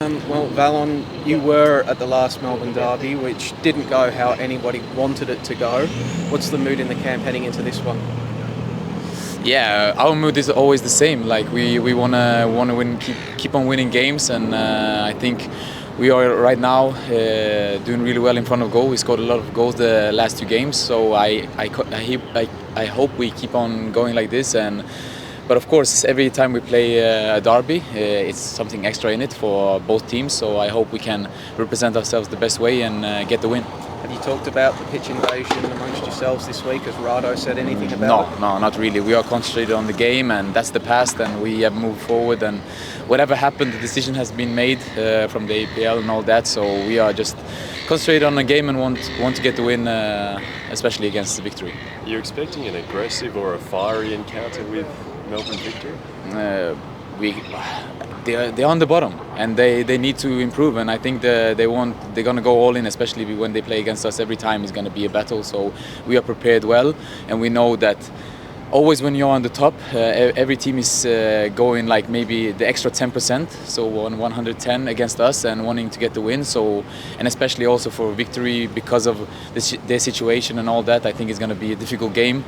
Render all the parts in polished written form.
Well, Valon, you were at the last Melbourne Derby, which didn't go how anybody wanted it to go. What's the mood in the camp heading into this one? Yeah, our mood is always the same. Like we wanna win, keep on winning games, and I think we are right now doing really well in front of goal. We scored a lot of goals the last two games, so I hope we keep on going like this. But of course, every time we play a derby, it's something extra in it for both teams. So I hope we can represent ourselves the best way and get the win. Have you talked about the pitch invasion amongst yourselves this week? Has Rado said anything about it? No, not really. We are concentrated on the game, and that's the past, and we have moved forward. And whatever happened, the decision has been made from the APL and all that. So we are just concentrated on the game and want to get the win, especially against the Victory. Are you expecting an aggressive or a fiery encounter with Melbourne Victory? They're on the bottom, and they need to improve. And I think they're going to go all in, especially when they play against us. Every time is going to be a battle. So we are prepared well, and we know that always when you're on the top, every team is going like maybe the extra 10%, so on 110 against us and wanting to get the win. So, and especially also for Victory because of their situation and all that, I think it's going to be a difficult game.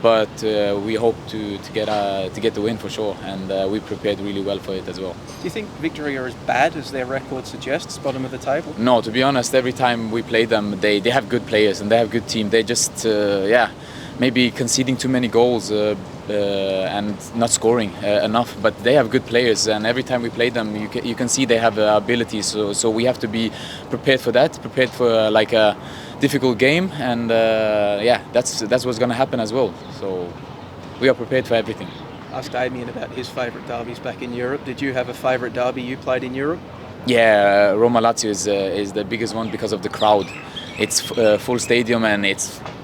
But we hope to get the win for sure, and we prepared really well for it as well. Do you think Victory are as bad as their record suggests, bottom of the table? No, to be honest, every time we play them, they have good players and they have good team. They just maybe conceding too many goals and not scoring enough. But they have good players, and every time we play them, you can see they have abilities. So we have to be prepared for that, prepared for like a difficult game, and that's what's going to happen as well. So we are prepared for everything. Asked Damien about his favourite derbies back in Europe. Did you have a favourite derby you played in Europe? Yeah, Roma Lazio is the biggest one because of the crowd. It's full stadium, and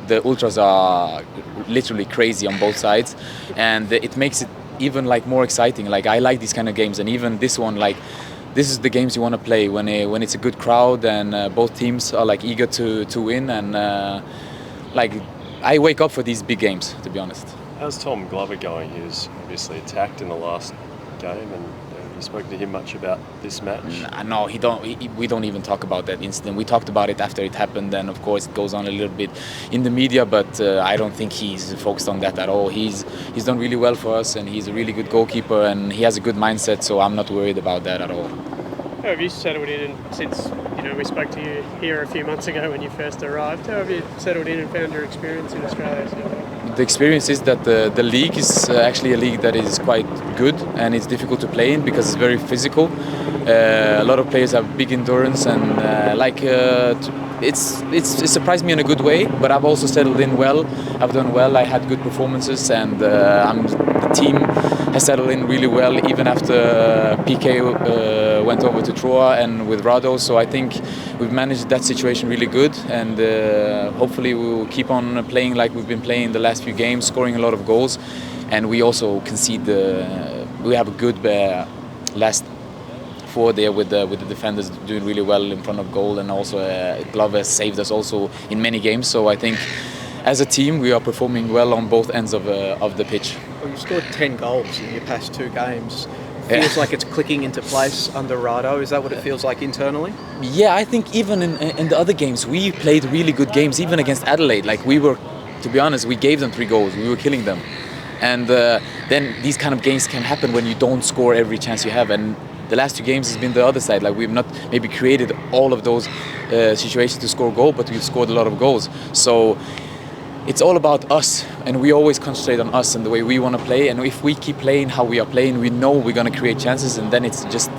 the ultras are literally crazy on both sides, and it makes it even like more exciting. Like I like these kind of games, and even this one, like this is the games you want to play when it's a good crowd and both teams are like eager to win, and like I wake up for these big games, to be honest. How's Tom Glover going? He was obviously attacked in the last game, and have you spoken to him much about this match? No, we don't even talk about that incident. We talked about it after it happened, and of course it goes on a little bit in the media, but I don't think he's focused on that at all. He's done really well for us, and he's a really good goalkeeper, and he has a good mindset, so I'm not worried about that at all. How have you settled in since we spoke to you here a few months ago when you first arrived? How have you settled in and found your experience in Australia? The experience is that the league is actually a league that is quite good, and it's difficult to play in because it's very physical. A lot of players have big endurance, and it's surprised me in a good way. But I've also settled in well. I've done well. I had good performances, and the team has settled in really well, even after PK went over to Troa and with Rado. So I think we've managed that situation really good, and hopefully we will keep on playing like we've been playing the last few games, scoring a lot of goals, and we also concede. We have a good last four there with the defenders doing really well in front of goal, and also Glover saved us also in many games. So I think as a team we are performing well on both ends of the pitch. Well, you've scored 10 goals in your past two games. Feels like it's clicking into place under Rado. Is that what it feels like internally? Yeah, I think even in the other games we played really good games, even against Adelaide. Like we were, to be honest, we gave them 3 goals. We were killing them, and then these kind of games can happen when you don't score every chance you have. And the last 2 games has been the other side. Like we've not maybe created all of those situations to score a goal, but we've scored a lot of goals. So it's all about us, and we always concentrate on us and the way we want to play. And if we keep playing how we are playing, we know we're going to create chances, and then it's just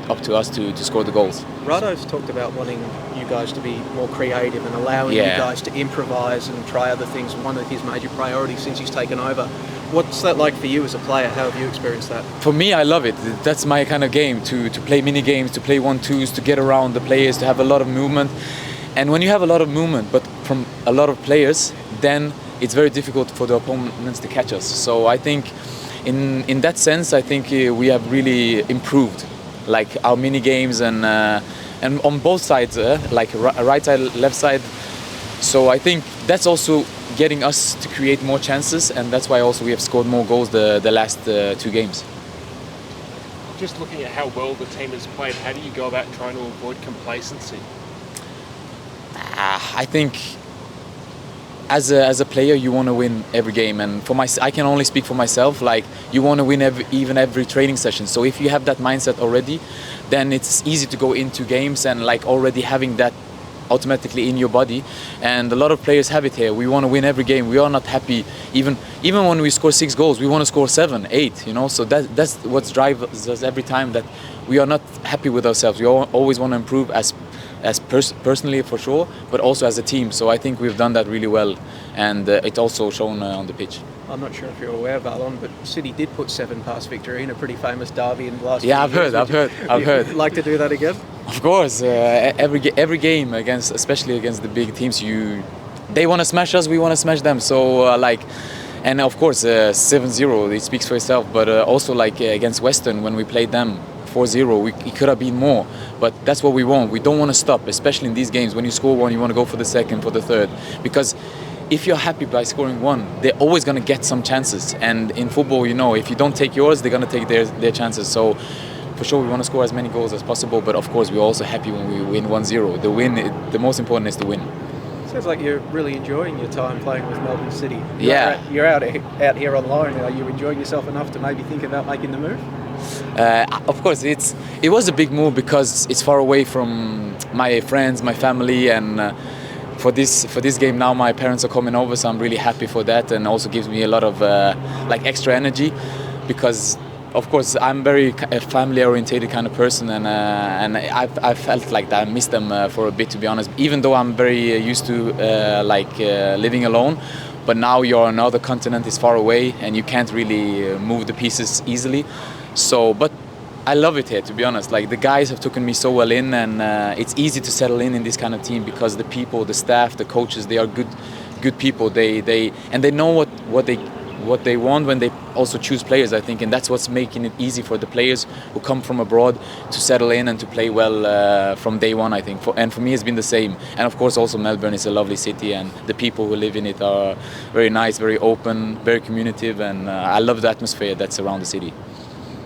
up to us to score the goals. Rado's talked about wanting you guys to be more creative and allowing you guys to improvise and try other things. One of his major priorities since he's taken over. What's that like for you as a player? How have you experienced that? For me, I love it. That's my kind of game, to play mini games, to play 1-2s, to get around the players, to have a lot of movement. And when you have a lot of movement, but from a lot of players, then it's very difficult for the opponents to catch us. So I think in that sense, I think we have really improved, like our mini games and on both sides, like right side, left side. So I think that's also getting us to create more chances, and that's why also we have scored more goals the last 2 games. just looking at how well the team has played, how do you go about trying to avoid complacency? I think as a player, you want to win every game, and I can only speak for myself. Like, you want to win every training session. So if you have that mindset already, then it's easy to go into games and like already having that automatically in your body. And a lot of players have it here. We want to win every game. We are not happy even when we score 6 goals. We want to score 7, 8. You know, so that's what drives us every time, that we are not happy with ourselves. We always want to improve personally for sure, but also as a team. So I think we've done that really well, and it's also shown on the pitch. I'm not sure if you're aware, Valon, but City did put 7 past victory in a pretty famous derby in the last. Yeah, few years. I've heard. You'd like to do that again? Of course, every game especially against the big teams, they want to smash us, we want to smash them. So and of course 7-0, it speaks for itself. But also against Western, when we played them 4-0, it could have been more. But that's what we want. We don't want to stop, especially in these games. When you score 1, you want to go for the second, for the third, because if you're happy by scoring 1, they're always going to get some chances. And in football, if you don't take yours, they're going to take their chances. So for sure, we want to score as many goals as possible. But of course, we're also happy when we win 1-0. The most important is to win. Sounds like you're really enjoying your time playing with Melbourne City. You're out here on loan. Are you enjoying yourself enough to maybe think about making the move? Of course, it was a big move because it's far away from my friends, my family, and for this game now my parents are coming over, so I'm really happy for that, and also gives me a lot of extra energy, because of course I'm very family orientated kind of person, and I felt like that I missed them for a bit, to be honest, even though I'm very used to living alone. But now you're on another continent, is far away, and you can't really move the pieces easily. So, but I love it here, to be honest. Like, the guys have taken me so well in, and it's easy to settle in this kind of team, because the people, the staff, the coaches, they are good people. They know what they want when they also choose players, I think, and that's what's making it easy for the players who come from abroad to settle in and to play well from day one, I think. And for me, it's been the same. And of course, also Melbourne is a lovely city, and the people who live in it are very nice, very open, very communicative, and I love the atmosphere that's around the city.